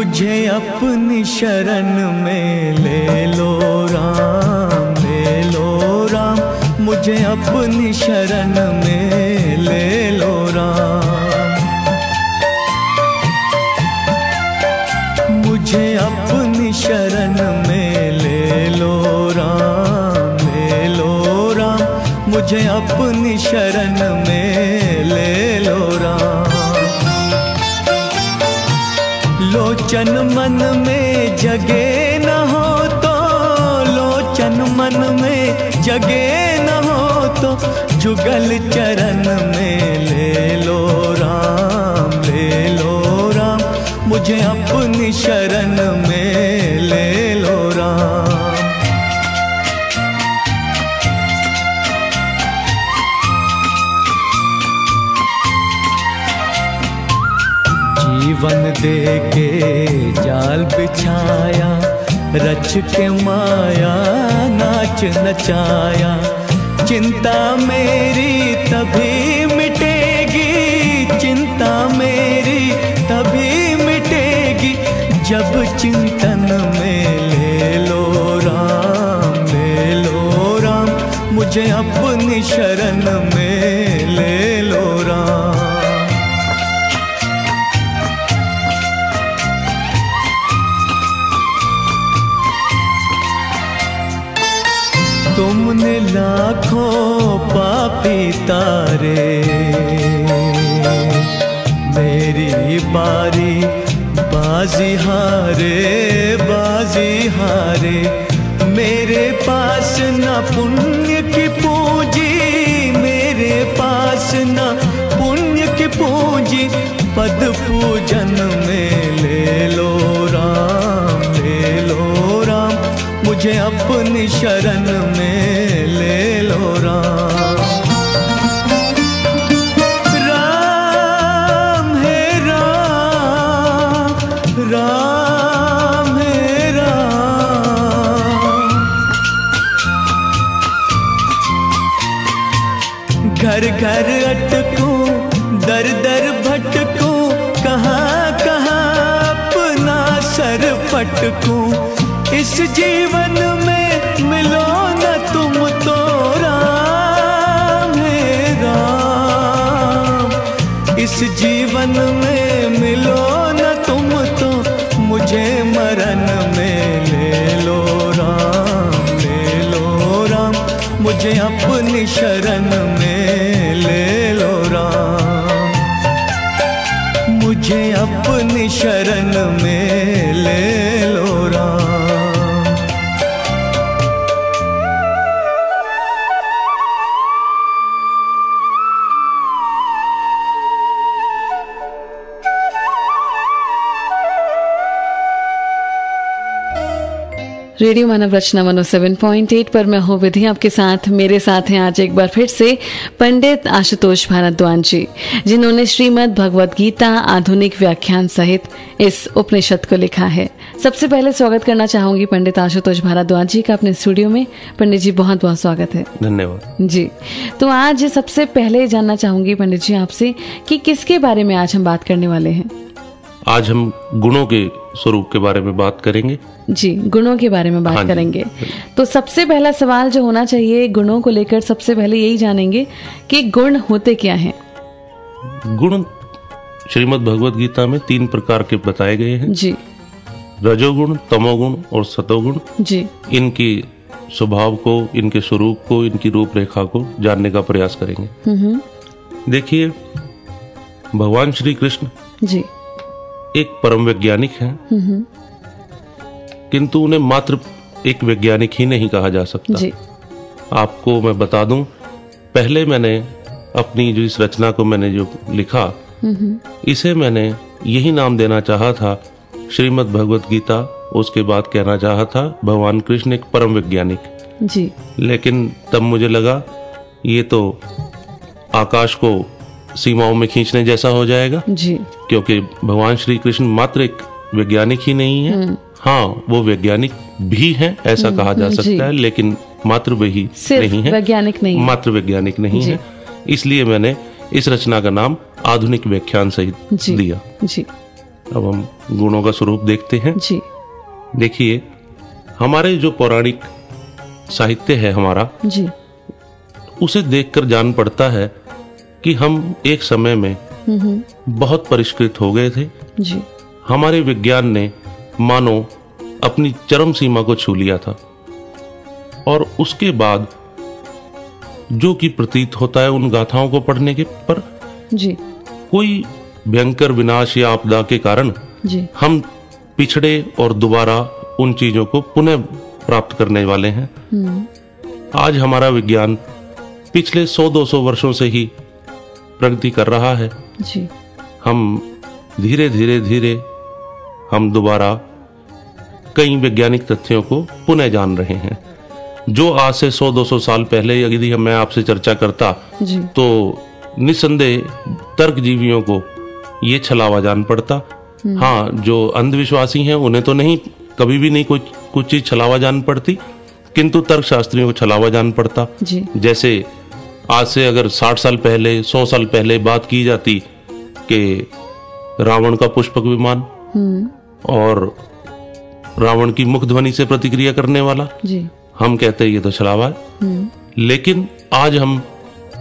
मुझे अपनी शरण में ले लो राम, ले लो राम, मुझे अपनी शरण में ले लो राम। मुझे अपनी शरण में ले लो राम, ले लो राम, मुझे अपनी शरण में ले लो राम। लोचन मन में जगे न हो तो, लोचन मन में जगे न हो तो, जुगल चरण में ले लो राम, ले लो राम, मुझे अपनी शरण में ले लो राम। जीवन दे के जाल बिछाया, रच के माया नाच नचाया। चिंता मेरी तभी मिटेगी, चिंता मेरी तभी मिटेगी, जब चिंतन में ले लो राम, ले लो राम, मुझे अपनी शरण में ले लो राम। तुमने लाखों पापी तारे, मेरी बारी बाजी हारे, बाजी हारे। मेरे पास न पुण्य की पूंजी, मेरे पास न पुण्य की पूंजी, पद पूजन में ले लो राम, ले लो राम, मुझे अपनी शरण में ले लो राम। राम है राम, राम है राम। घर घर अटकूं, दर दर भटकूं, कहाँ कहाँ अपना सर पटकूं। इस जीवन में मिलो न तुम तो राम है राम, इस जीवन में मिलो न तुम तो, मुझे मरण में ले लो राम, ले लो राम, मुझे अपनी शरण में ले लो राम। मुझे अपनी शरण में ले लो राम। रेडियो मानव रचना 107.8 पर मैं हूँ विधि आपके साथ। मेरे साथ हैं आज एक बार फिर से पंडित आशुतोष भारद्वाज जी, जिन्होंने श्रीमद् भगवद गीता आधुनिक व्याख्यान सहित इस उपनिषद को लिखा है। सबसे पहले स्वागत करना चाहूंगी पंडित आशुतोष भारद्वाज जी का अपने स्टूडियो में। पंडित जी बहुत बहुत स्वागत है। धन्यवाद जी। तो आज सबसे पहले जानना चाहूंगी पंडित जी आपसे कि किसके बारे में आज हम बात करने वाले हैं। आज हम गुणों के स्वरूप के बारे में बात करेंगे। जी, गुणों के बारे में बात करेंगे। तो सबसे पहला सवाल जो होना चाहिए गुणों को लेकर, सबसे पहले यही जानेंगे कि गुण होते क्या हैं। गुण श्रीमद् भगवद गीता में 3 प्रकार के बताए गए हैं जी। रजोगुण, तमोगुण और सतोगुण। जी। इनकी स्वभाव को, इनके स्वरूप को, इनकी रूपरेखा को जानने का प्रयास करेंगे। देखिए, भगवान श्री कृष्ण जी एक परम वैज्ञानिक हैं, किंतु उन्हें मात्र एक वैज्ञानिक ही नहीं कहा जा सकता जी। आपको मैं बता दूं, पहले मैंने अपनी जो इस रचना को मैंने जो लिखा, इसे मैंने यही नाम देना चाहा था, श्रीमद् भगवद गीता। उसके बाद कहना चाहा था भगवान कृष्ण एक परम वैज्ञानिक जी। लेकिन तब मुझे लगा ये तो आकाश को सीमाओं में खींचने जैसा हो जाएगा जी। क्योंकि भगवान श्री कृष्ण मात्र एक वैज्ञानिक ही नहीं है, हाँ वो वैज्ञानिक भी हैं ऐसा कहा जा सकता है, लेकिन मात्र वही नहीं है, वैज्ञानिक नहीं, मात्र वैज्ञानिक नहीं है। इसलिए मैंने इस रचना का नाम आधुनिक व्याख्यान सहित दिया जी। अब हम गुणों का स्वरूप देखते हैं जी। देखिए, हमारे जो पौराणिक साहित्य है हमारा जी, उसे देखकर जान पड़ता है कि हम एक समय में बहुत परिष्कृत हो गए थे जी। हमारे विज्ञान ने मानो अपनी चरम सीमा को छू लिया था, और उसके बाद जो कि प्रतीत होता है उन गाथाओं को पढ़ने के पर जी, कोई भयंकर विनाश या आपदा के कारण जी, हम पिछड़े और दोबारा उन चीजों को पुनः प्राप्त करने वाले हैं। आज हमारा विज्ञान पिछले 100-200 वर्षों से ही प्रगति कर रहा है जी। हम धीरे धीरे धीरे हम दोबारा कई वैज्ञानिक तथ्यों को पुनः जान रहे हैं। जो आज से 100-200 साल पहले यदि मैं आपसे चर्चा करता जी। तो निसंदेह तर्कजीवियों को ये छलावा जान पड़ता। हाँ, जो अंधविश्वासी हैं उन्हें तो नहीं, कभी भी नहीं कुछ चीज छलावा जान पड़ती, किंतु तर्कशास्त्रियों को छलावा जान पड़ता जी। जैसे आज से अगर 60 साल पहले 100 साल पहले बात की जाती कि रावण का पुष्पक विमान और रावण की मुख ध्वनि से प्रतिक्रिया करने वाला जी। हम कहते हैं ये तो छलावा है। लेकिन आज हम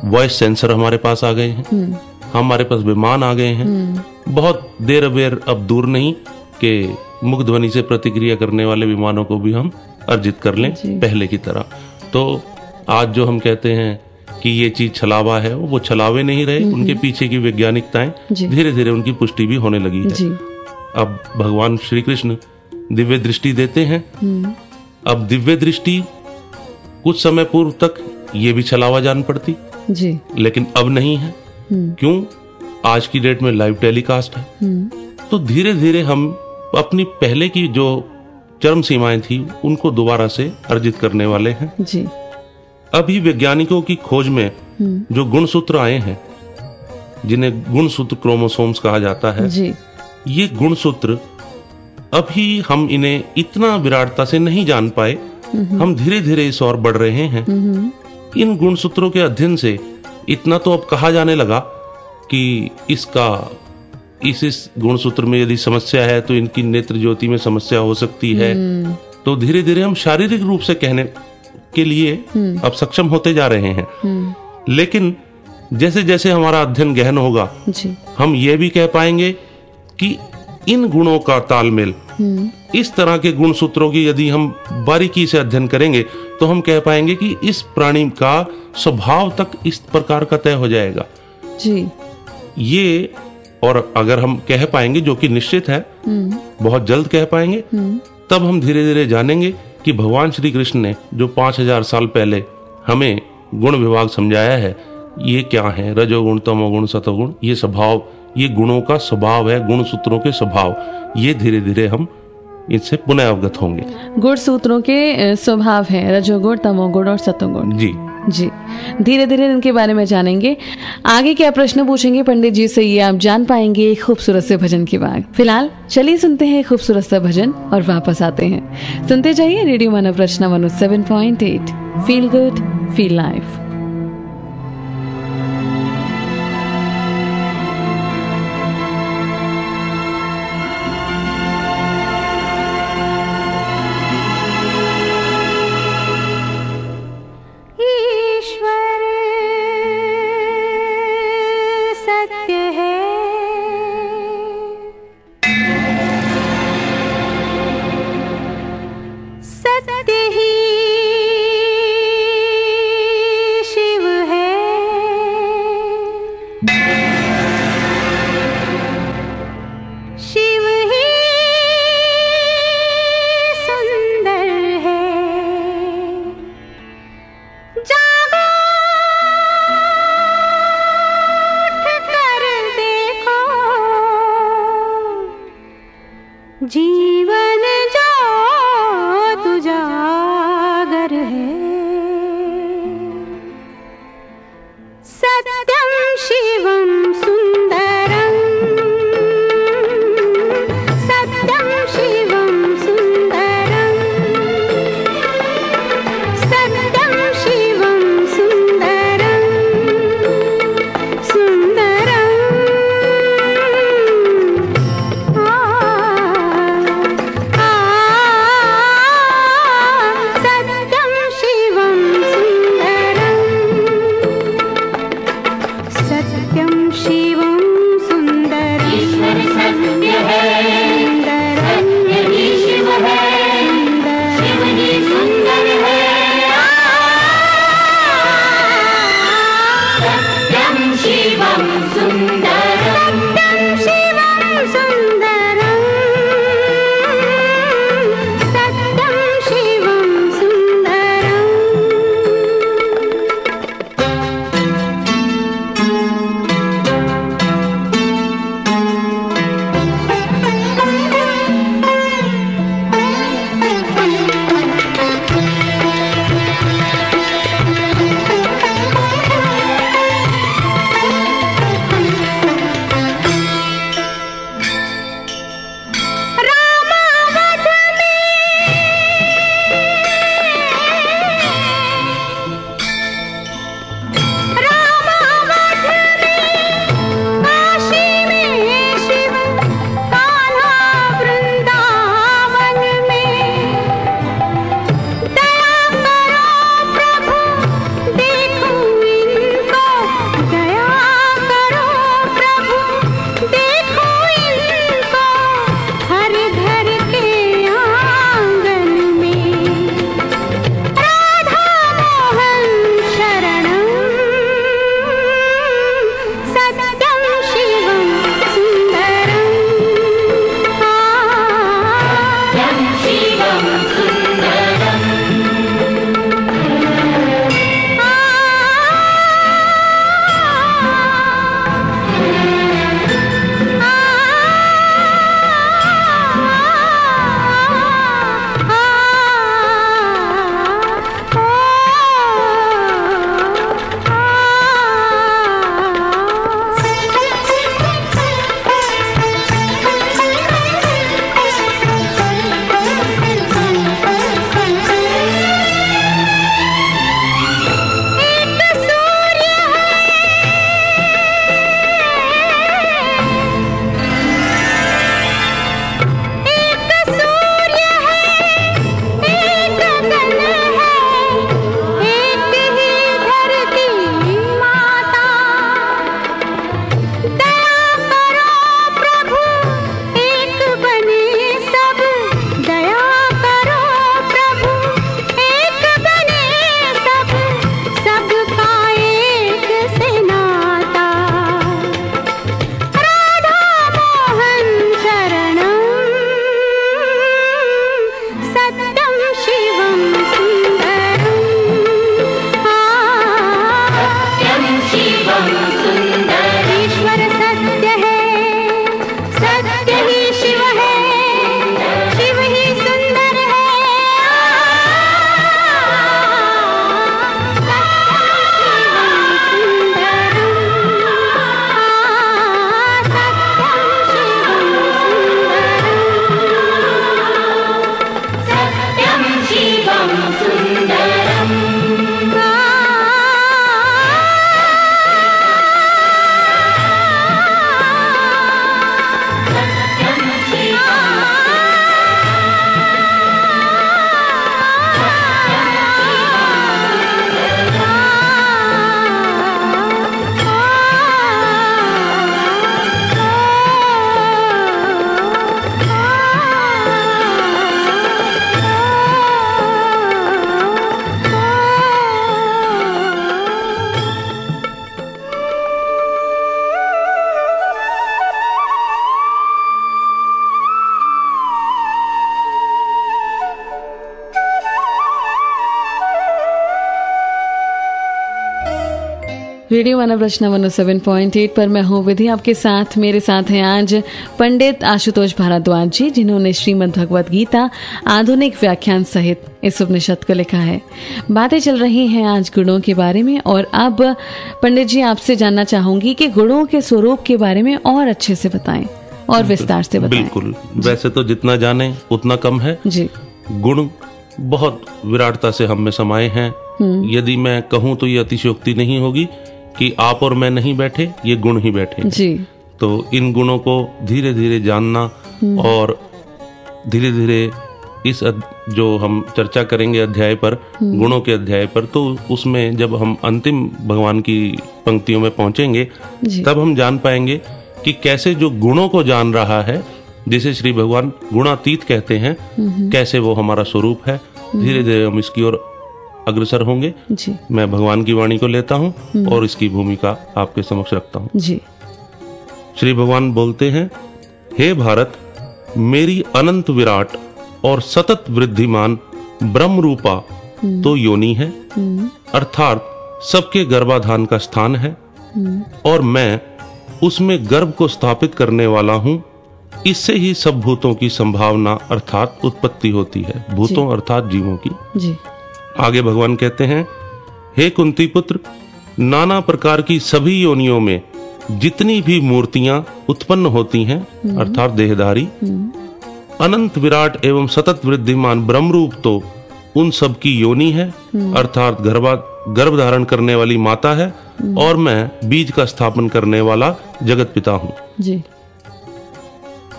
वॉइस सेंसर हमारे पास आ गए हैं, हमारे पास विमान आ गए हैं। बहुत देर अबेर अब दूर नहीं कि मुख ध्वनि से प्रतिक्रिया करने वाले विमानों को भी हम अर्जित कर लें पहले की तरह। तो आज जो हम कहते हैं कि ये चीज छलावा है, वो छलावे नहीं रहे, उनके पीछे की वैज्ञानिकताएं धीरे धीरे उनकी पुष्टि भी होने लगी है। अब भगवान श्री कृष्ण दिव्य दृष्टि देते हैं। अब दिव्य दृष्टि कुछ समय पूर्व तक ये भी छलावा जान पड़ती जी, लेकिन अब नहीं है। क्यों? आज की डेट में लाइव टेलीकास्ट है। तो धीरे धीरे हम अपनी पहले की जो चरम सीमाएं थी उनको दोबारा से अर्जित करने वाले हैं जी। अभी वैज्ञानिकों की खोज में जो गुणसूत्र आए हैं, जिन्हें गुणसूत्र क्रोमोसोम्स कहा जाता है जी। ये गुणसूत्र अभी हम इन्हें इतना विराटता से नहीं जान पाए। हम धीरे धीरे इस ओर बढ़ रहे हैं। इन गुणसूत्रों के अध्ययन से इतना तो अब कहा जाने लगा कि इसका इस गुणसूत्र में यदि समस्या है तो इनकी नेत्र ज्योति में समस्या हो सकती है। तो धीरे धीरे हम शारीरिक रूप से कहने के लिए अब सक्षम होते जा रहे हैं। लेकिन जैसे जैसे हमारा अध्ययन गहन होगा जी। हम ये भी कह पाएंगे कि इन गुणों का तालमेल, इस तरह के गुणसूत्रों की यदि हम बारीकी से अध्ययन करेंगे तो हम कह पाएंगे कि इस प्राणी का स्वभाव तक इस प्रकार का तय हो जाएगा जी। ये, और अगर हम कह पाएंगे, जो कि निश्चित है, बहुत जल्द कह पाएंगे, तब हम धीरे धीरे जानेंगे कि भगवान श्री कृष्ण ने जो 5000 साल पहले हमें गुण विभाग समझाया है ये क्या है, रजोगुण, तमोगुण, सतोगुण, ये स्वभाव, ये गुणों का स्वभाव है, गुण सूत्रों के स्वभाव, ये धीरे धीरे हम इनसे पुनः अवगत होंगे। गुण सूत्रों के स्वभाव है रजोगुण, तमोगुण और सतोगुण। जी जी, धीरे धीरे इनके बारे में जानेंगे। आगे क्या प्रश्न पूछेंगे पंडित जी से ये आप जान पाएंगे एक खूबसूरत से भजन के बाद। फिलहाल चलिए सुनते हैं खूबसूरत सा भजन और वापस आते हैं। सुनते जाइए radio Manav Rachna 107.8। Feel good, feel life. जीवन जो तुजागर है, सत्यम शिवम सुंदरम, सत्यम शिवम सुंदरम, सत्यम शिवम सुंदरम, सुंदरम। सत्यं शिवं सुन्दरम् ईश्वर सत्य है सत्य ही शिव है शिव ही सुंदर है सत्यं शिवं सुन्दरम् सत्यं शिवं सुन्दरम् सत्यं शिवं सुन्दरम् रेडियो मानव रचना 107.8 पर मैं हूँ विधि आपके साथ। मेरे साथ हैं आज पंडित आशुतोष भारद्वाज जी, जिन्होंने श्रीमद् भगवद गीता आधुनिक व्याख्यान सहित इस उपनिषद को लिखा है। बातें चल रही हैं आज गुणों के बारे में, और अब पंडित जी आपसे जानना चाहूंगी कि गुणों के स्वरूप के बारे में और अच्छे से बताएं और विस्तार से बताएं। बिल्कुल, वैसे तो जितना जाने उतना कम है जी। गुण बहुत विराटता से हम में समाये हैं। यदि मैं कहूँ तो ये अतिशयोक्ति नहीं होगी कि आप और मैं नहीं बैठे, ये गुण ही बैठे जी। तो इन गुणों को धीरे धीरे जानना और धीरे धीरे इस जो हम चर्चा करेंगे अध्याय पर, गुणों के अध्याय पर, तो उसमें जब हम अंतिम भगवान की पंक्तियों में पहुंचेंगे तब हम जान पाएंगे कि कैसे जो गुणों को जान रहा है, जिसे श्री भगवान गुणातीत कहते हैं, कैसे वो हमारा स्वरूप है। धीरे धीरे हम इसकी ओर अग्रसर होंगे। मैं भगवान की वाणी को लेता हूँ और इसकी भूमिका आपके समक्ष रखता हूँ। श्री भगवान बोलते हैं, हे भारत, मेरी अनंत विराट और सतत वृद्धिमान ब्रह्म रूपा तो योनि है, अर्थात सबके गर्भाधान का स्थान है, और मैं उसमें गर्भ को स्थापित करने वाला हूँ। इससे ही सब भूतों की संभावना अर्थात उत्पत्ति होती है, भूतों अर्थात जीवों की। आगे भगवान कहते हैं, हे कुंती पुत्र, नाना प्रकार की सभी योनियों में जितनी भी मूर्तियां उत्पन्न होती हैं, अर्थात देहधारी, अनंत विराट एवं सतत वृद्धिमान ब्रह्मरूप तो उन सब की योनि है, अर्थात गर्भ धारण करने वाली माता है, और मैं बीज का स्थापन करने वाला जगत पिता हूं।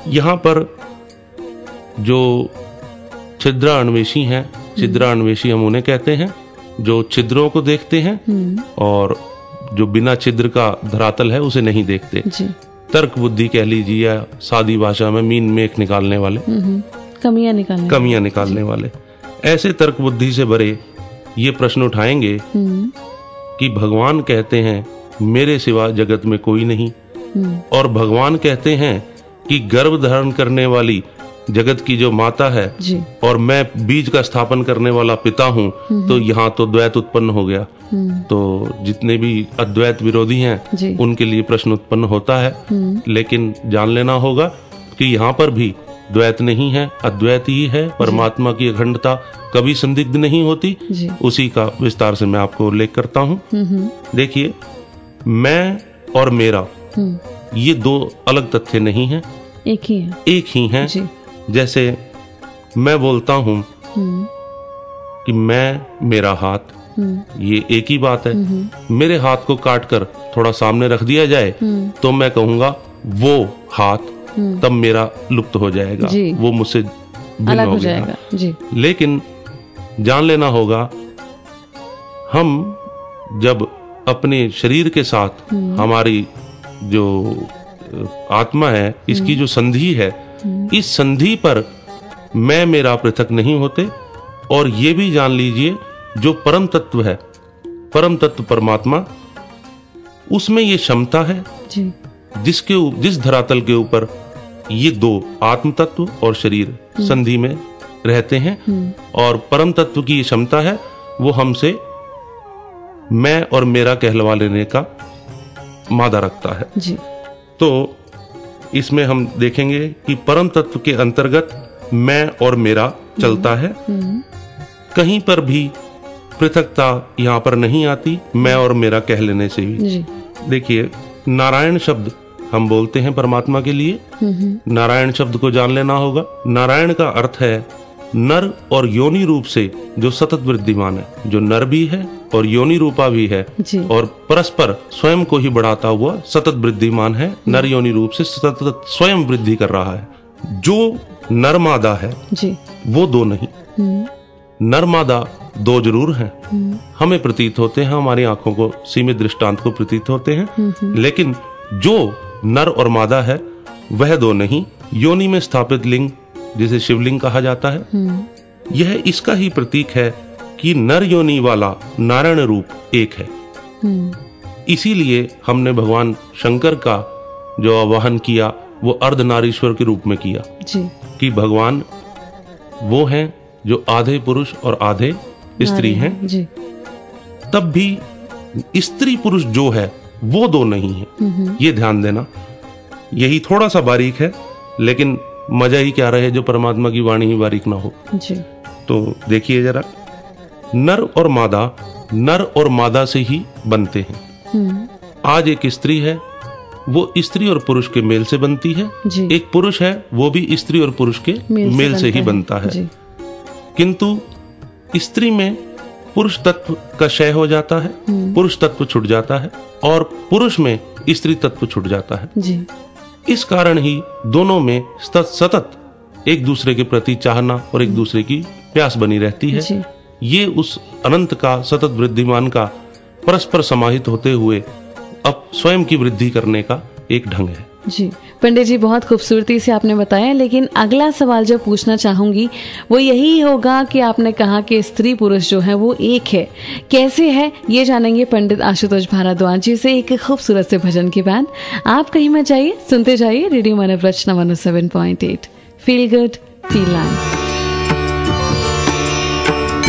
यहाँ पर जो छिद्रा अन्वेषी हैं, छिद्रा अन्वेषी हम उन्हें कहते हैं जो छिद्रों को देखते हैं और जो बिना छिद्र का धरातल है उसे नहीं देखते। तर्क बुद्धि कह लीजिए, या सादी भाषा में मीन मेख निकालने वाले, कमियां निकालने वाले। ऐसे तर्क बुद्धि से भरे ये प्रश्न उठाएंगे कि भगवान कहते हैं मेरे सिवा जगत में कोई नहीं, और भगवान कहते हैं कि गर्भ धारण करने वाली जगत की जो माता है और मैं बीज का स्थापन करने वाला पिता हूँ, तो यहाँ तो द्वैत उत्पन्न हो गया। तो जितने भी अद्वैत विरोधी हैं उनके लिए प्रश्न उत्पन्न होता है, लेकिन जान लेना होगा कि यहाँ पर भी द्वैत नहीं है, अद्वैत ही है। परमात्मा की अखंडता कभी संदिग्ध नहीं होती। उसी का विस्तार से मैं आपको उल्लेख करता हूँ। देखिए, मैं और मेरा ये दो अलग तथ्य नहीं है, एक ही है। जैसे मैं बोलता हूं कि मैं, मेरा हाथ, ये एक ही बात है। मेरे हाथ को काटकर थोड़ा सामने रख दिया जाए तो मैं कहूंगा वो हाथ, तब मेरा लुप्त हो जाएगा, वो मुझसे भिन्न हो जाएगा। लेकिन जान लेना होगा, हम जब अपने शरीर के साथ हमारी जो आत्मा है, इसकी जो संधि है, इस संधि पर मैं मेरा पृथक नहीं होते। और ये भी जान लीजिए, जो परम तत्व है, परम तत्व परमात्मा, उसमें ये क्षमता है जिस धरातल के ऊपर ये दो आत्म तत्व और शरीर संधि में रहते हैं, और परम तत्व की ये क्षमता है, वो हमसे मैं और मेरा कहलवा लेने का मादा रखता है। तो इसमें हम देखेंगे कि परम तत्व के अंतर्गत मैं और मेरा चलता है, कहीं पर भी पृथकता यहाँ पर नहीं आती मैं और मेरा कह लेने से भी। देखिए, नारायण शब्द हम बोलते हैं परमात्मा के लिए, नारायण शब्द को जान लेना होगा। नारायण का अर्थ है नर और योनि रूप से जो सतत वृद्धिमान है, जो नर भी है और योनि रूपा भी है, और परस्पर स्वयं को ही बढ़ाता हुआ सतत वृद्धिमान है, नर योनि रूप से सतत स्वयं वृद्धि कर रहा है। जो नर मादा है वो दो नहीं, नर मादा दो जरूर हैं, हमें प्रतीत होते हैं, हमारी आंखों को सीमित दृष्टांत को प्रतीत होते हैं, लेकिन जो नर और मादा है वह दो नहीं। योनि में स्थापित लिंग, जिसे शिवलिंग कहा जाता है, यह इसका ही प्रतीक है कि नर योनि वाला नारायण रूप एक है। इसीलिए हमने भगवान शंकर का जो आवाहन किया वो अर्धनारीश्वर के रूप में किया कि भगवान वो हैं जो आधे पुरुष और आधे स्त्री हैं। तब भी स्त्री पुरुष जो है वो दो नहीं है, ये ध्यान देना। यही थोड़ा सा बारीक है, लेकिन मजा ही क्या रहे जो परमात्मा की वाणी ही बारीक ना हो। तो देखिए जरा, नर और मादा से ही बनते हैं। आज एक स्त्री है, वो स्त्री और पुरुष के मेल से बनती है। एक पुरुष है, वो भी स्त्री और पुरुष के मेल से ही बनता है। किंतु स्त्री में पुरुष तत्व का क्षय हो जाता है, पुरुष तत्व छूट जाता है, और पुरुष में स्त्री तत्व छूट जाता है। इस कारण ही दोनों में सतत एक दूसरे के प्रति चाहना और एक दूसरे की प्यास बनी रहती है। ये उस अनंत का, सतत वृद्धिमान का परस्पर समाहित होते हुए अब स्वयं की वृद्धि करने का एक ढंग है। जी पंडित जी, बहुत खूबसूरती से आपने बताया, लेकिन अगला सवाल जो पूछना चाहूंगी वो यही होगा कि आपने कहा कि स्त्री पुरुष जो है वो एक है, कैसे है ये जानेंगे पंडित आशुतोष भारद्वाज जी से एक खूबसूरत से भजन के बाद। आप कहीं मत जाइए, सुनते जाइए radio Manav Rachna 107.8, feel good feel life.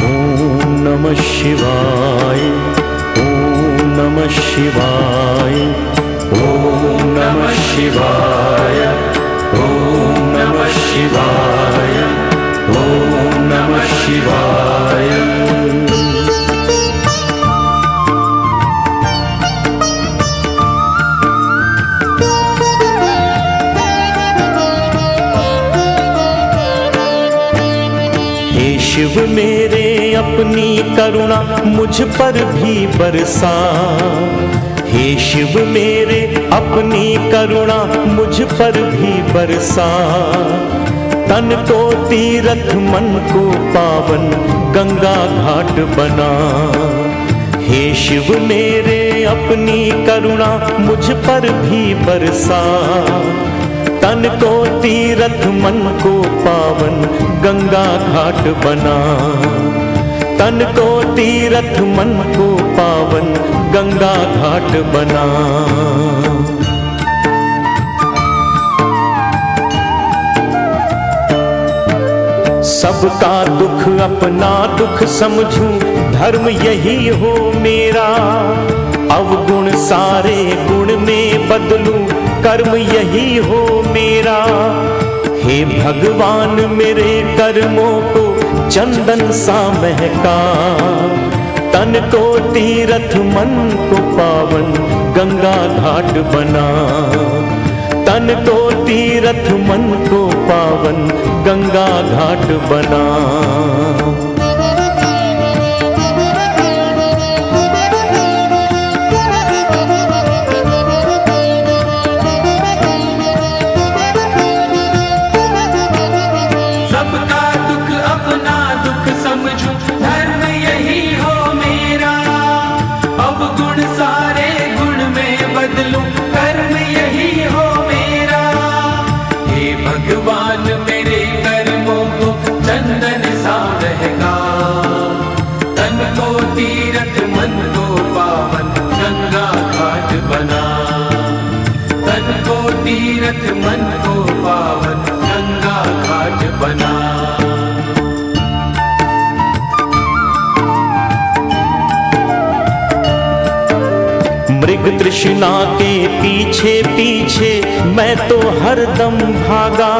ओम नमः शिवाय, ओम नमः शिवाय, ओम नमः शिवाय, ओम नमः शिवाय, ओम नमः शिवाय। हे शिव मेरे अपनी करुणा मुझ पर भी बरसा, हे शिव मेरे अपनी करुणा मुझ पर भी बरसा। तन को तीरथ मन को पावन गंगा घाट बना। हे शिव मेरे अपनी करुणा मुझ पर भी बरसा। तन को तीरथ मन को पावन गंगा घाट बना। तन को तीरथ मन को पावन गंगा घाट बना। सबका दुख अपना दुख समझूं, धर्म यही हो मेरा। अवगुण सारे गुण में बदलूं, कर्म यही हो मेरा। हे भगवान मेरे कर्मों को चंदन सा महका। तन को तीरथ मन को पावन गंगा घाट बना। तन को तीरथ मन को पावन गंगा घाट बना। सबका दुख अपना दुख समझूं, धर्म यही हो मेरा। अवगुण सारे गुण में बदलूं, कर्म यही हो मेरा। हे भगवान मेरे कर्मों को चंदन सा महका। तन को तीरथ मन को पावन गंगा घाट बना। तन को तीरथ मन को पावन गंगा घाट बना। मृग तृष्णा के पीछे पीछे मैं तो हरदम भागा।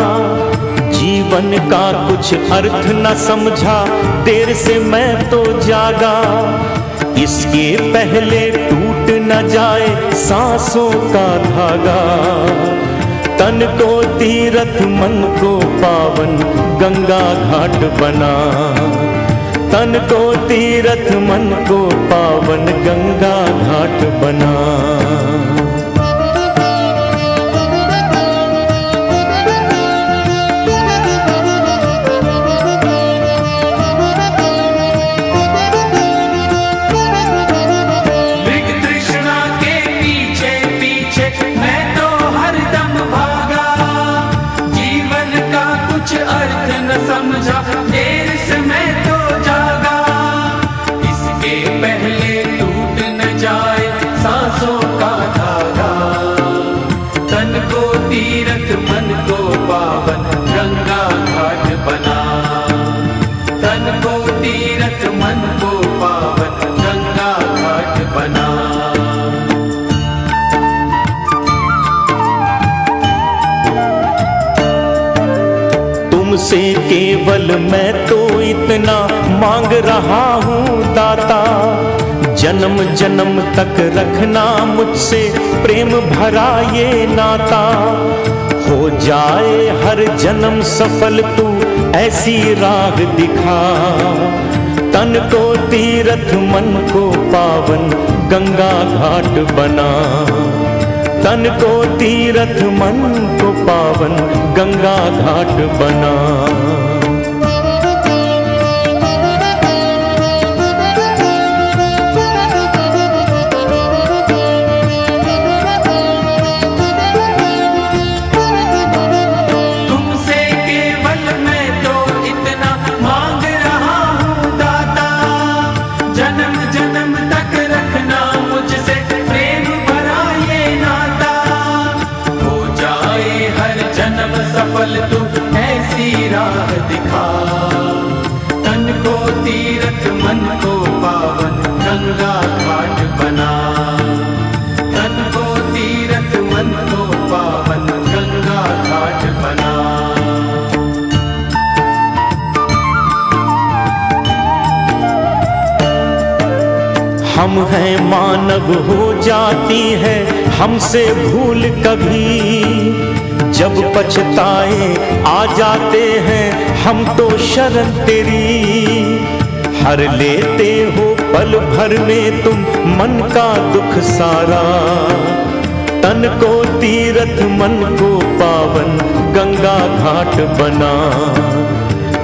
जीवन का कुछ अर्थ न समझा, देर से मैं तो जागा। इसके पहले टूट न जाए सांसों का धागा। तन को तीरथ मन को पावन गंगा घाट बना। तन को तीरथ मन को पावन गंगा घाट बना। मृग तृष्णा के पीछे पीछे मैं तो हरदम भागा। जीवन का कुछ अर्थ न समझा, देर से मैं तो जागा। इसके पहले टूट न जाए सांसों का धागा। तन को तीरथ मन को पावन गंगा घाट बना। तन को तीरथ मन को पावन गंगा घाट बना। तुमसे केवल मैं तो इतना मांग रहा हूँ दाता। जन्म जन्म तक रखना मुझसे प्रेम भरा ये नाता। हो जाए हर जन्म सफल तू ऐसी राह दिखा। तन को तीरथ मन को पावन गंगा घाट बना। तन को तीर्थ मन को पावन गंगा घाट बना। तू ऐसी राह दिखा, तन को तीर्थ मन को पावन गंगा घाट बना। तन को तीर्थ मन को पावन गंगा घाट बना। हम हैं मानव हो जाती है हमसे भूल कभी, जब पछताए आ जाते हैं हम तो शरण तेरी। हर लेते हो पल भर में तुम मन का दुख सारा, तन को तीर्थ मन को पावन गंगा घाट बना।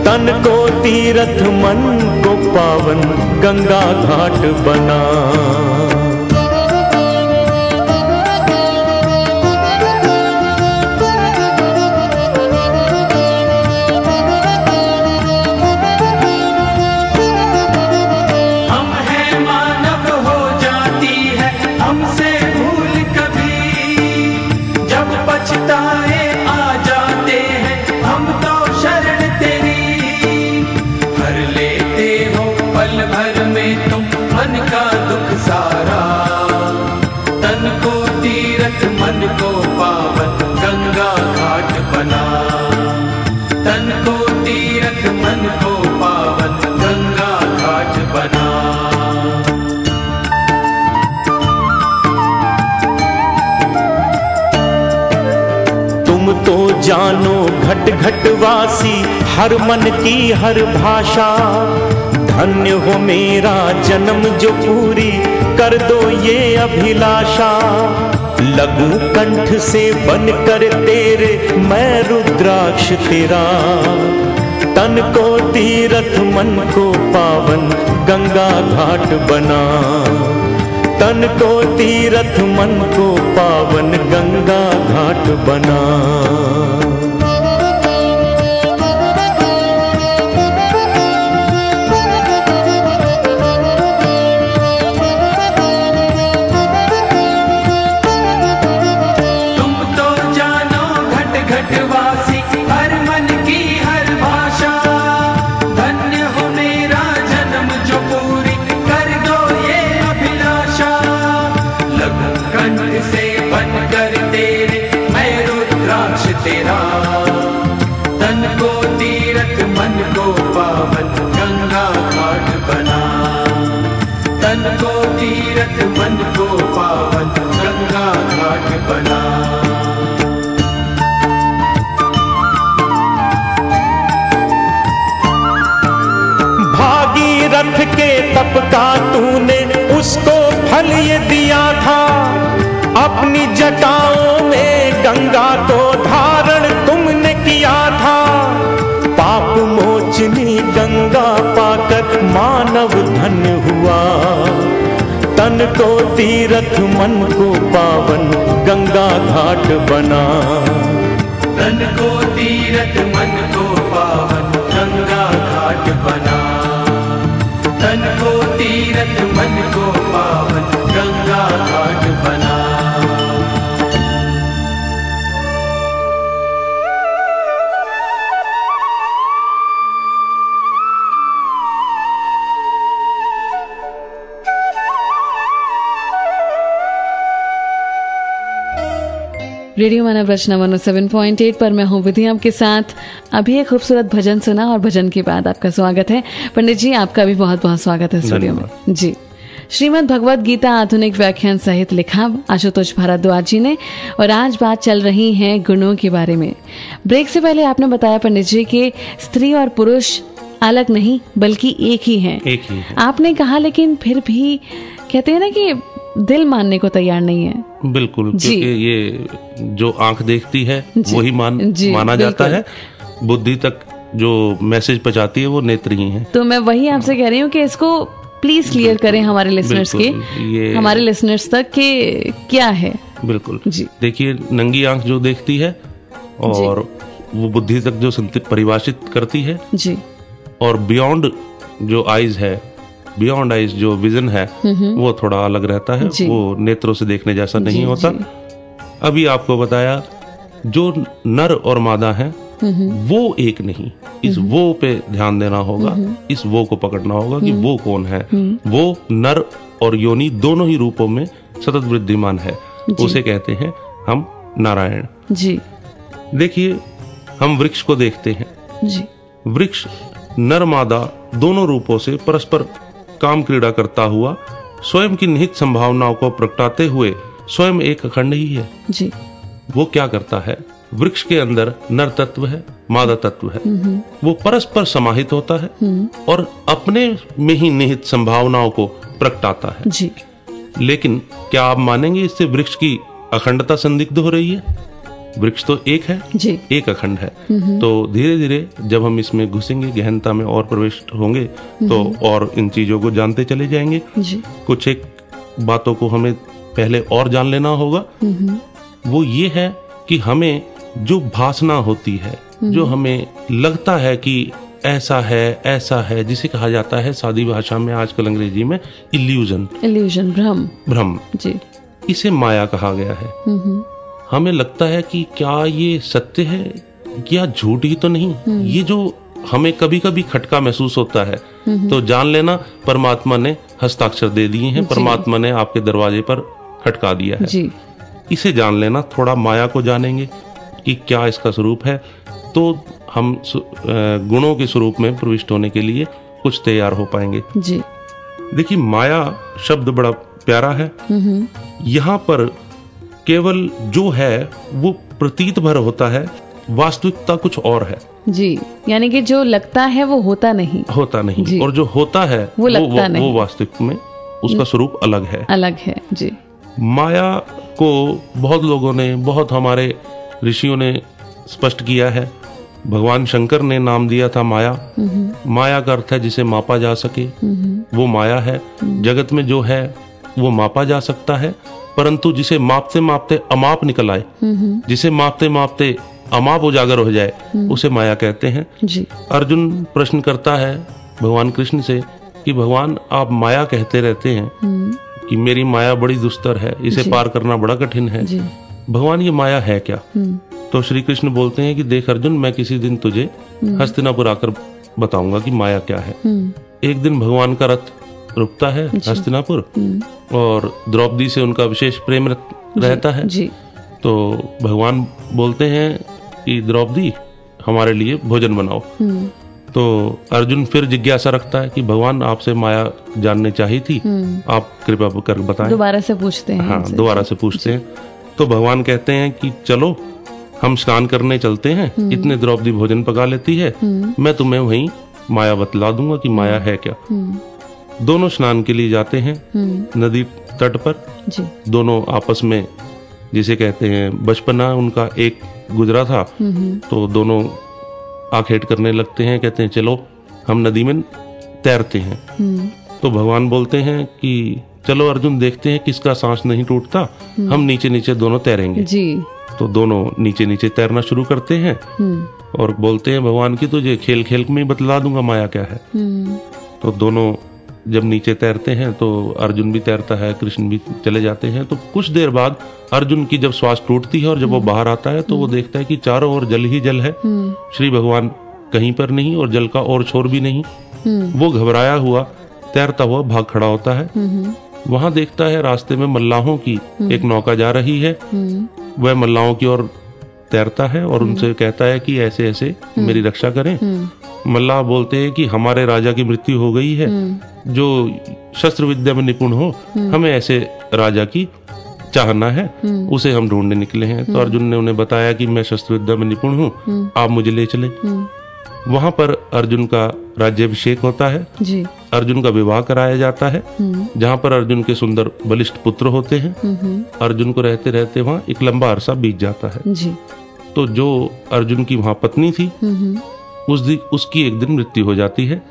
तन को तीर्थ मन को पावन गंगा घाट बना। मन को पावन गंगा घाट बना। तन को तीर्थ मन को पावन गंगा घाट बना। तुम तो जानो घट घट वासी हर मन की हर भाषा, धन्य हो मेरा जन्म जो पूरी कर दो ये अभिलाषा। लगूं कंठ से बनकर तेरे मैं रुद्राक्ष तेरा, तन को तीर्थ मन को पावन गंगा घाट बना। तन को तीर्थ मन को पावन गंगा घाट बना। तेरा तन को तीर्थ मन को पावन गंगा घाट बना। तन को तीर्थ मन को पावन गंगा घाट बना। भागीरथ के तप का तूने उसको फल ये दिया था, अपनी जटाओं में गंगा को धारण तुमने किया था। पाप मोचनी गंगा पाकर मानव धन्य हुआ, तन को तीर्थ मन को पावन गंगा घाट बना। तन को तीर्थ मन को पावन गंगा घाट बना। तन को तीर्थ मन को पावन गंगा घाट बना। रेडियो मानव रचना 107.8 पर मैं हूँ विधि आपके साथ। अभी एक खूबसूरत भजन सुना और भजन के बाद आपका स्वागत है। पंडित जी आपका भी बहुत बहुत स्वागत है स्टूडियो में जी। श्रीमद् भगवत गीता आधुनिक व्याख्यान सहित लिखा आशुतोष भारद्वाज जी ने, और आज बात चल रही है गुणों के बारे में। ब्रेक से पहले आपने बताया पंडित जी कि स्त्री और पुरुष अलग नहीं बल्कि एक ही हैं। आपने कहा, लेकिन फिर भी कहते हैं ना कि दिल मानने को तैयार नहीं है। बिल्कुल, क्योंकि ये जो आंख देखती है वही माना जाता है, बुद्धि तक जो मैसेज पहुंचाती है वो नेत्र ही है। तो मैं वही आपसे कह रही हूँ कि इसको प्लीज क्लियर करें हमारे लिसनर्स के, हमारे लिसनर्स तक कि क्या है। बिल्कुल जी। देखिए, नंगी आंख जो देखती है और वो बुद्धि तक जो परिभाषित करती है जी, और बियॉन्ड जो आईज है, बियॉन्ड आईज जो विजन है वो थोड़ा अलग रहता है, वो नेत्रों से देखने जैसा नहीं होता। अभी आपको बताया जो नर और मादा है वो एक नहीं, इस वो पे ध्यान देना होगा, इस वो को पकड़ना होगा कि वो कौन है। वो नर और योनि दोनों ही रूपों में सतत वृद्धिमान है, उसे कहते हैं हम नारायण जी। देखिए, हम वृक्ष को देखते हैं जी। वृक्ष नर मादा दोनों रूपों से परस्पर काम क्रीड़ा करता हुआ स्वयं की निहित संभावनाओं को प्रकटाते हुए स्वयं एक अखंड ही है जी। वो क्या करता है, वृक्ष के अंदर नर तत्व है, मादा तत्व है, वो परस्पर समाहित होता है और अपने में ही निहित संभावनाओं को प्रकटाता है जी। लेकिन क्या आप मानेंगे इससे वृक्ष की अखंडता संदिग्ध हो रही है? वृक्ष तो एक है जी, एक अखंड है। तो धीरे धीरे जब हम इसमें घुसेंगे, गहनता में और प्रवेश होंगे तो और इन चीजों को जानते चले जाएंगे जी। कुछ एक बातों को हमें पहले और जान लेना होगा। वो ये है कि हमें जो भासना होती है, जो हमें लगता है कि ऐसा है, जिसे कहा जाता है सादी भाषा में आजकल अंग्रेजी में इल्यूजन, भ्रम जी, इसे माया कहा गया है। हमें लगता है कि क्या ये सत्य है या झूठ ही तो नहीं, ये जो हमें कभी कभी खटका महसूस होता है तो जान लेना परमात्मा ने हस्ताक्षर दे दिए हैं, परमात्मा ने आपके दरवाजे पर खटका दिया है जी। इसे जान लेना, थोड़ा माया को जानेंगे कि क्या इसका स्वरूप है तो हम गुणों के स्वरूप में प्रविष्ट होने के लिए कुछ तैयार हो पाएंगे जी। देखिए, माया शब्द बड़ा प्यारा है। यहाँ पर केवल जो है वो प्रतीत भर होता है, वास्तविकता कुछ और है जी। यानी कि जो लगता है वो होता नहीं और जो होता है वो लगता नहीं, वो वास्तविक में उसका स्वरूप अलग है जी। माया को बहुत लोगों ने, बहुत हमारे ऋषियों ने स्पष्ट किया है। भगवान शंकर ने नाम दिया था माया। माया का अर्थ है जिसे मापा जा सके, वो माया है। जगत में जो है वो मापा जा सकता है, परंतु जिसे मापते मापते अमाप निकल आए, जिसे मापते मापते अमाप उजागर हो जाए, उसे माया कहते हैं जी। अर्जुन प्रश्न करता है भगवान कृष्ण से कि भगवान, आप माया कहते रहते हैं कि मेरी माया बड़ी दुस्तर है, इसे पार करना बड़ा कठिन है, भगवान ये माया है क्या? तो श्री कृष्ण बोलते हैं कि देख अर्जुन, मैं किसी दिन तुझे हस्तिनापुर आकर बताऊंगा कि माया क्या है। एक दिन भगवान का रथ रुकता है हस्तिनापुर और द्रौपदी से उनका विशेष प्रेम रहता है जी। तो भगवान बोलते हैं कि द्रौपदी, हमारे लिए भोजन बनाओ। तो अर्जुन फिर जिज्ञासा रखता है कि भगवान, आपसे माया जानने चाहिए थी, आप कृपा कर बताएं। दोबारा से पूछते हैं। हाँ, दोबारा से पूछते हैं। तो भगवान कहते हैं कि चलो हम स्नान करने चलते हैं, इतने द्रौपदी भोजन पका लेती है, मैं तुम्हें वहीं माया बतला दूंगा कि माया है क्या। दोनों स्नान के लिए जाते हैं नदी तट पर जी। दोनों आपस में, जिसे कहते हैं बचपना उनका एक गुजरा था, तो दोनों आखेट करने लगते हैं, कहते हैं चलो हम नदी में तैरते हैं। तो भगवान बोलते हैं कि चलो अर्जुन, देखते हैं किसका सांस नहीं टूटता, हम नीचे नीचे दोनों तैरेंगे जी। तो दोनों नीचे नीचे तैरना शुरू करते हैं और बोलते हैं भगवान की तुझे खेल खेल में बतला दूंगा माया क्या है। तो दोनों जब नीचे तैरते हैं तो अर्जुन भी तैरता है, कृष्ण भी चले जाते हैं। तो कुछ देर बाद अर्जुन की जब श्वास टूटती है और जब वो बाहर आता है तो वो देखता है कि चारों ओर जल ही जल है, श्री भगवान कहीं पर नहीं और जल का और छोर भी नहीं। वो घबराया हुआ तैरता हुआ भाग खड़ा होता है। वहां देखता है रास्ते में मल्लाहों की एक नौका जा रही है। वह मल्लाहों की ओर तैरता है और उनसे कहता है कि ऐसे ऐसे मेरी रक्षा करें। मल्लाह बोलते हैं कि हमारे राजा की मृत्यु हो गई है, जो शस्त्र विद्या में निपुण हो, हमें ऐसे राजा की चाहना है, उसे हम ढूंढने निकले हैं। तो अर्जुन ने उन्हें बताया कि मैं शस्त्र विद्या में निपुण हूँ, आप मुझे ले चले। वहां पर अर्जुन का राज्याभिषेक होता है जी। अर्जुन का विवाह कराया जाता है, जहां पर अर्जुन के सुंदर बलिष्ठ पुत्र होते हैं। अर्जुन को रहते रहते वहां एक लंबा अरसा बीत जाता है जी। तो जो अर्जुन की वहां पत्नी थी उसकी एक दिन मृत्यु हो जाती है।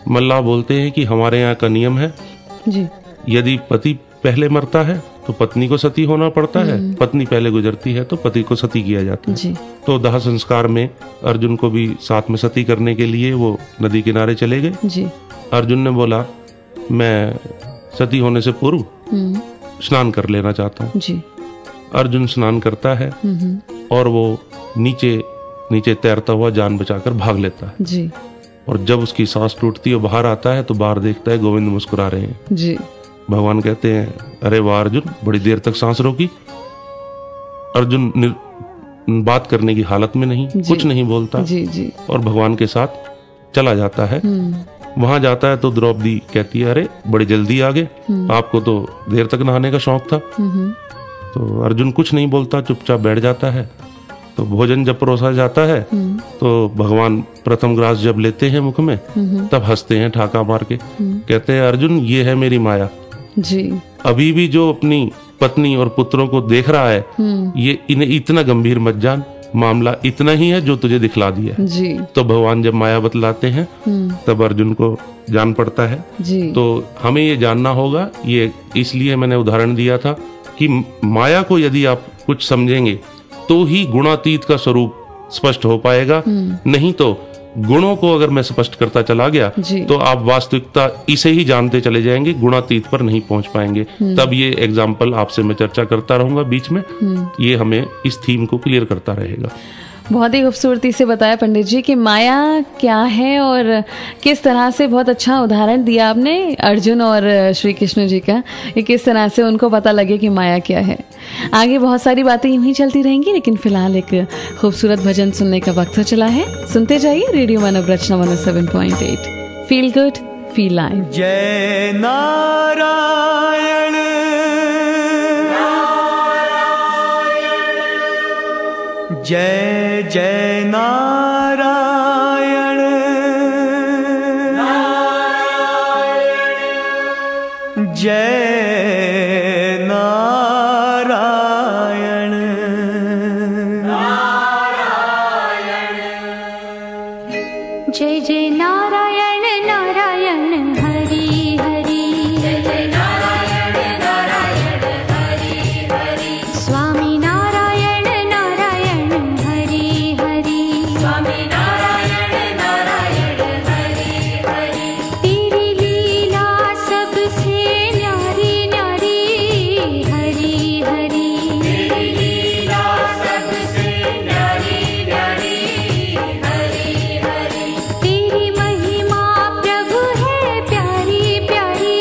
मल्लाह बोलते हैं कि हमारे यहाँ का नियम है जी। यदि पति पहले मरता है तो पत्नी को सती होना पड़ता है, पत्नी पहले गुजरती है तो पति को सती किया जाता है जी। तो दाह संस्कार में अर्जुन को भी साथ में सती करने के लिए वो नदी किनारे चले गए जी। अर्जुन ने बोला मैं सती होने से पूर्व स्नान कर लेना चाहता हूँ जी। अर्जुन स्नान करता है और वो नीचे नीचे तैरता हुआ जान बचाकर भाग लेता है जी। और जब उसकी सांस टूटती है बाहर आता है तो बाहर देखता है गोविंद मुस्कुरा रहे हैं जी। भगवान कहते हैं अरे वाह अर्जुन, बड़ी देर तक सांस रोकी। अर्जुन बात करने की हालत में नहीं, कुछ नहीं बोलता जी जी। और भगवान के साथ चला जाता है। वहां जाता है तो द्रौपदी कहती है अरे बड़ी जल्दी आ गए, आपको तो देर तक नहाने का शौक था। तो अर्जुन कुछ नहीं बोलता, चुपचाप बैठ जाता है। तो भोजन जब परोसा जाता है तो भगवान प्रथम ग्रास जब लेते हैं मुख में तब हंसते हैं ठाका मार के, कहते हैं अर्जुन ये है मेरी माया जी। अभी भी जो अपनी पत्नी और पुत्रों को देख रहा है ये इन्हें इतना गंभीर मत जान, मामला इतना ही है जो तुझे दिखला दिया जी। तो भगवान जब माया बतलाते हैं तब अर्जुन को जान पड़ता है जी। तो हमें ये जानना होगा, ये इसलिए मैंने उदाहरण दिया था कि माया को यदि आप कुछ समझेंगे तो ही गुणातीत का स्वरूप स्पष्ट हो पाएगा, नहीं तो गुणों को अगर मैं स्पष्ट करता चला गया तो आप वास्तविकता इसे ही जानते चले जाएंगे, गुणातीत पर नहीं पहुंच पाएंगे। तब ये एग्जाम्पल आपसे मैं चर्चा करता रहूंगा बीच में, ये हमें इस थीम को क्लियर करता रहेगा। बहुत ही खूबसूरती से बताया पंडित जी कि माया क्या है और किस तरह से, बहुत अच्छा उदाहरण दिया आपने अर्जुन और श्री कृष्ण जी का, कि किस तरह से उनको पता लगे कि माया क्या है। आगे बहुत सारी बातें यूं ही चलती रहेंगी, लेकिन फिलहाल एक खूबसूरत भजन सुनने का वक्त हो चला है। सुनते जाइए radio Manav Rachna 107.8, feel good feel live. जय नारायण जय जय नारायण जय नारायण जय जय नारायण नारायण हरि हरि जय जय नारायण नारायण हरि हरि स्वामी नारायण नारायण हरि हरि स्वामी नारायण नारायण हरि हरि तेरी लीला सबसे न्यारी न्यारी हरि हरि तेरी लीला सबसे न्यारी न्यारी हरि हरि तेरी महिमा प्रभु है प्यारी प्यारी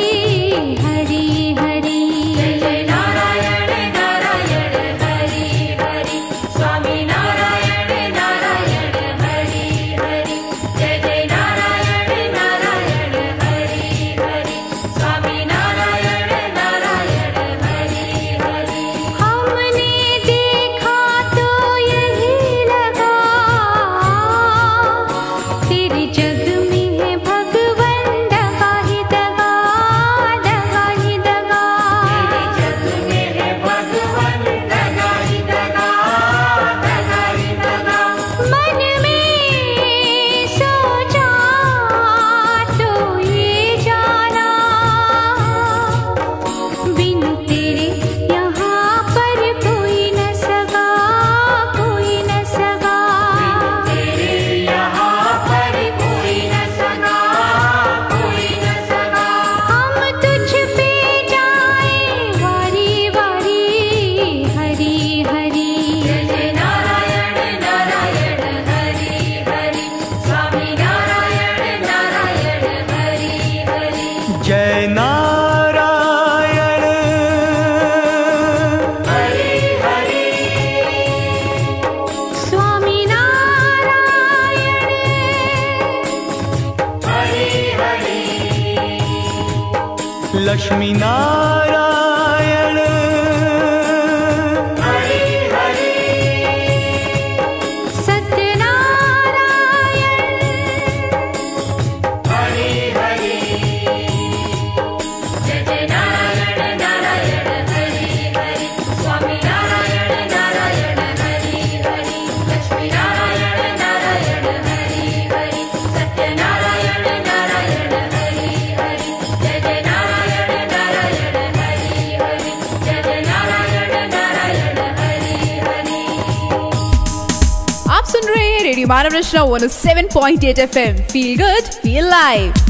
हरि हरि जय जय नारायण नारायण हरि हरि स्वामी नारायण नारायण हरि हरि जय जय नारायण नारायण हरि हरि स्वामी नारायण नारायण हरि हरि हमने देखा तो यही लगा तेरे जग में है भगवन दगा ही दगा दगा ही दगा तेरे जग में है भगवन दगा ही दगा दगा ही दगा मन में सोचा तो ये जाना बिन तेरे यहाँ पर कोई न सगा कोई न सगा तेरे यहाँ पर कोई न सगा कोई न सगा हम तुझ पे जाए वारी वारी हरि हरि जय जय नारायण नारायण हरि हरि स्वामी नारायण नारायण हरि हरि जय Narayan Hari Hari Swami Narayan Hari Hari Lakshmi Narayan Hari Hari Satyanarayan radio Manav Rachna 107.8 FM. Feel good, feel live.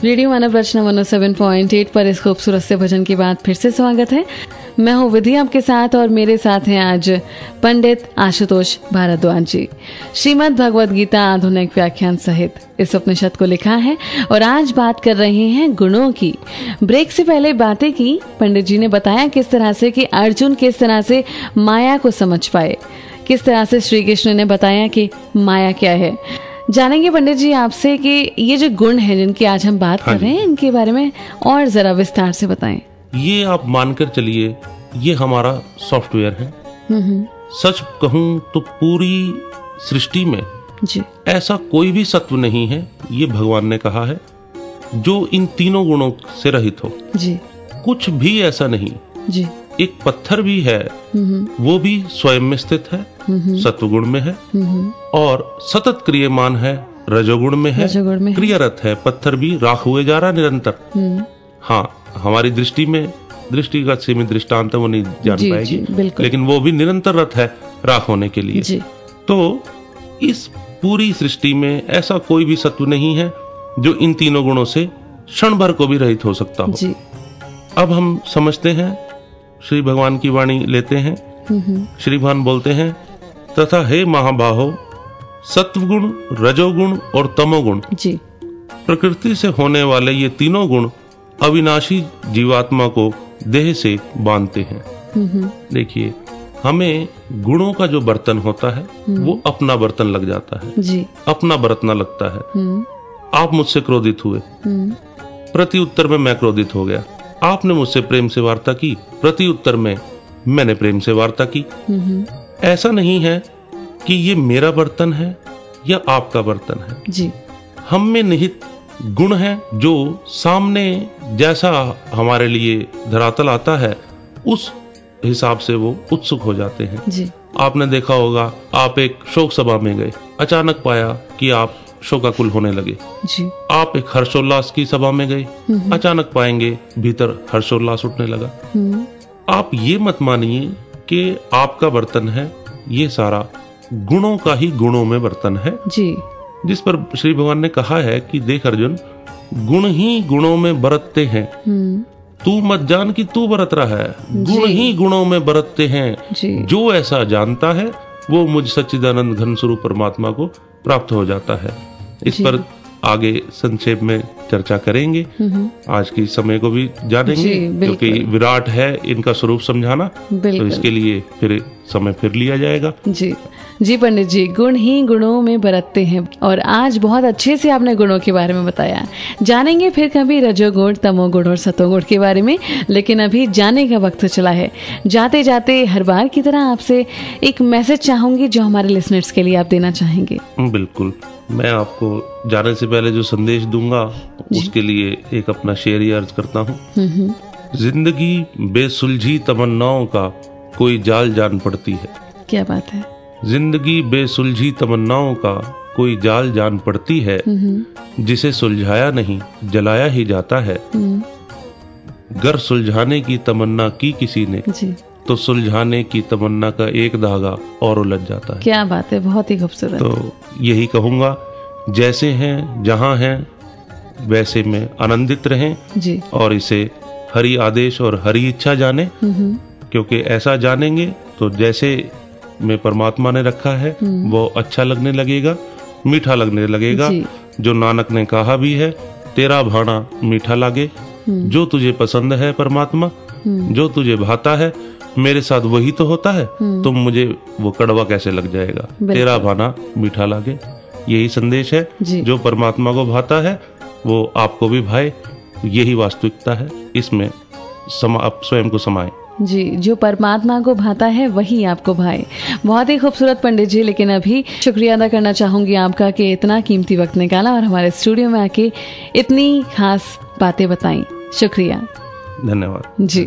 Radio Manav Rachna 107.8 पर इस खूबसूरत से भजन के बाद फिर से स्वागत है। मैं हूँ विधि आपके साथ और मेरे साथ हैं आज पंडित आशुतोष भारद्वाज जी। श्रीमद् भगवद गीता आधुनिक व्याख्यान सहित इस उपनिषद को लिखा है और आज बात कर रहे हैं गुणों की। ब्रेक से पहले बातें की, पंडित जी ने बताया किस तरह से कि अर्जुन किस तरह से माया को समझ पाए, किस तरह से श्री कृष्ण ने बताया कि माया क्या है। जानेंगे पंडित जी आपसे कि ये जो गुण हैं जिनकी आज हम बात कर रहे हैं, इनके बारे में और जरा विस्तार से बताएं। ये आप मानकर चलिए, ये हमारा सॉफ्टवेयर है। सच कहूं तो पूरी सृष्टि में जी ऐसा कोई भी सत्व नहीं है, ये भगवान ने कहा है, जो इन तीनों गुणों से रहित हो। जी कुछ भी ऐसा नहीं। जी एक पत्थर भी है, वो भी स्वयं में स्थित है, सत्वगुण में है, और सतत क्रियमान है, रजोगुण में है, क्रियारत है। पत्थर भी राख हुए जा रहा निरंतर। हाँ, हमारी दृष्टि में, दृष्टि का सीमित दृष्टांत वो नहीं जान पाएगी, लेकिन वो भी निरंतर रत है राख होने के लिए। तो इस पूरी सृष्टि में ऐसा कोई भी सत्व नहीं है जो इन तीनों गुणों से क्षण भर को भी रहित हो सकता हो। अब हम समझते हैं, श्री भगवान की वाणी लेते हैं। श्री भगवान बोलते हैं, तथा हे महाबाहो, सत्वगुण, रजोगुण और तमोगुण, प्रकृति से होने वाले ये तीनों गुण अविनाशी जीवात्मा को देह से बांधते हैं। देखिए, हमें गुणों का जो बर्तन होता है वो अपना बर्तन लग जाता है जी। अपना बरतना लगता है। आप मुझसे क्रोधित हुए, प्रति उत्तर में मैं क्रोधित हो गया। आपने मुझसे प्रेम से वार्ता की, प्रति उत्तर में मैंने प्रेम से वार्ता की। ऐसा नहीं है कि ये मेरा बर्तन है या आपका बर्तन है जी। हम में निहित गुण है जो सामने जैसा हमारे लिए धरातल आता है उस हिसाब से वो उत्सुक हो जाते हैं जी। आपने देखा होगा, आप एक शोक सभा में गए, अचानक पाया कि आप शोकाकुल होने लगे जी। आप एक हर्षोल्लास की सभा में गए, अचानक पाएंगे भीतर हर्षोल्लास उठने लगा। आप ये मत मानिए कि आपका बर्तन है, ये सारा गुणों का ही गुणों में बर्तन है जी। जिस पर श्री भगवान ने कहा है कि देख अर्जुन, गुण ही गुणों में बरतते हैं, तू मत जान कि तू बरत रहा है, गुण ही गुणों में बरतते हैं। जो ऐसा जानता है वो मुझ सच्चिदानंद घन स्वरूप परमात्मा को प्राप्त हो जाता है। इस पर आगे संक्षेप में चर्चा करेंगे, आज की समय को भी जानेंगे, क्योंकि विराट है इनका स्वरूप समझाना, तो इसके लिए फिर समय फिर लिया जाएगा जी। जी पंडित जी, गुण ही गुणों में बरतते हैं और आज बहुत अच्छे से आपने गुणों के बारे में बताया। जानेंगे फिर कभी रजोगुण, तमोगुण और सतोगुण के बारे में, लेकिन अभी जाने का वक्त चला है। जाते जाते हर बार की तरह आपसे एक मैसेज चाहूंगी जो हमारे लिसनर्स के लिए आप देना चाहेंगे। बिल्कुल, मैं आपको जाने से पहले जो संदेश दूंगा उसके लिए एक अपना शेर ही अर्ज करता हूँ। जिंदगी बेसुलझी तमन्नाओं का कोई जाल जान पड़ती है। क्या बात है। जिंदगी बेसुलझी तमन्नाओं का कोई जाल जान पड़ती है, जिसे सुलझाया नहीं जलाया ही जाता है। गर सुलझाने की तमन्ना की किसी ने तो सुलझाने की तमन्ना का एक धागा और उलझ जाता है। क्या बात है, बहुत ही खूबसूरत। तो यही कहूंगा, जैसे हैं जहां हैं वैसे में आनंदित रहें जी। और इसे हरि आदेश और हरि इच्छा जाने, क्योंकि ऐसा जानेंगे तो जैसे में परमात्मा ने रखा है वो अच्छा लगने लगेगा, मीठा लगने लगेगा। जो नानक ने कहा भी है, तेरा भाना मीठा लागे। जो तुझे पसंद है परमात्मा, जो तुझे भाता है, मेरे साथ वही तो होता है, तुम मुझे वो कड़वा कैसे लग जाएगा। तेरा भाना मीठा लागे, यही संदेश है। जो परमात्मा को भाता है वो आपको भी भाए, यही वास्तविकता है। इसमें आप स्वयं को समाये जी। जो परमात्मा को भाता है वही आपको भाए। बहुत ही खूबसूरत पंडित जी। लेकिन अभी शुक्रिया अदा करना चाहूंगी आपका कि इतना कीमती वक्त निकाला और हमारे स्टूडियो में आके इतनी खास बातें बताई। शुक्रिया, धन्यवाद जी।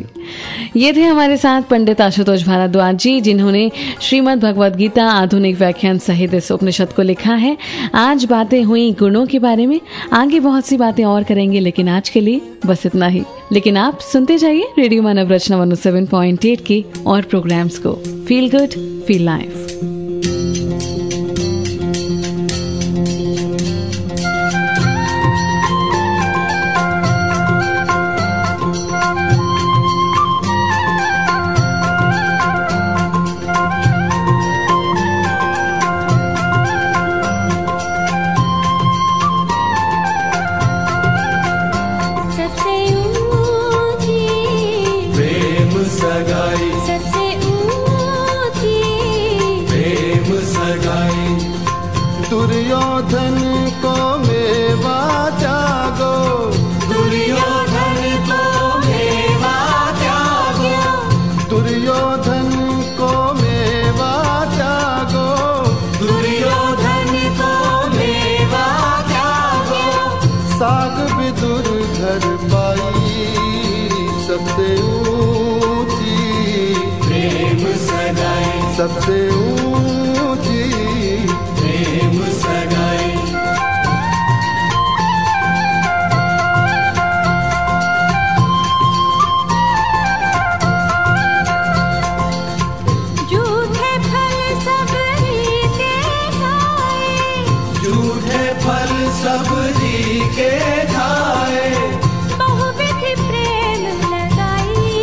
ये थे हमारे साथ पंडित आशुतोष भारद्वाज जी, जिन्होंने श्रीमद् भगवद गीता आधुनिक व्याख्यान सहित इस उपनिषद को लिखा है। आज बातें हुई गुणों के बारे में, आगे बहुत सी बातें और करेंगे, लेकिन आज के लिए बस इतना ही। लेकिन आप सुनते जाइए रेडियो मानव रचना 107.8 के और प्रोग्राम्स को। Feel good, feel life. सबसे ऊंची प्रेम सगाई। झूठे फल सब रीते खाए, झूठे फल सब जी के खाए, बहुविध प्रेम लगाई,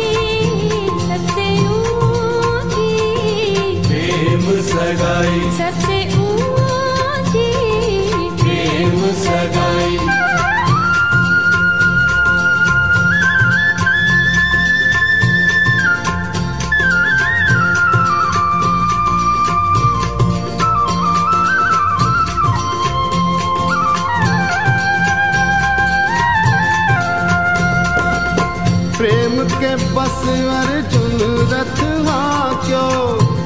सबसे ऊंची प्रेम सगाई। सबसे ऊंची प्रेम सगाई। प्रेम के बस अर्जुन रथ हांक्यो,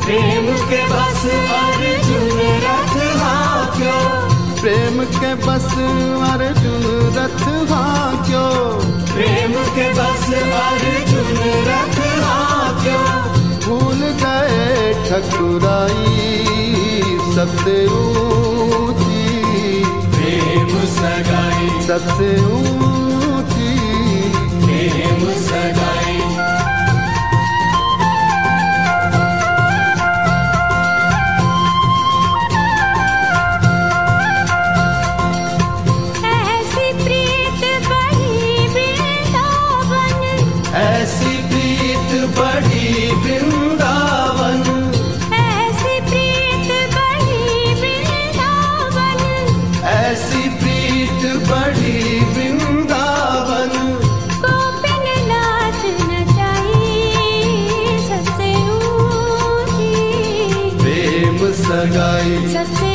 प्रेम के बस अर्जुन रथ हांक्यो, प्रेम के बस अर्जुन रथ हांक्यो, प्रेम के बस अर्जुन रथ हांक्यो, भूल गए ठकुराई सबसे ऊंची प्रेम सगाई। सबसे ऊंची प्रेम सगाई। ऐसी प्रीत बड़ी वृंदावन, ऐसी प्रीत बड़ी वृंदावन, ऐसी प्रीत बड़ी वृंदावन, ऐसी प्रीत बड़ी वृंदावन, गोपिन नाच नचाई, सबसे ऊंची प्रेम सगाई। सबसे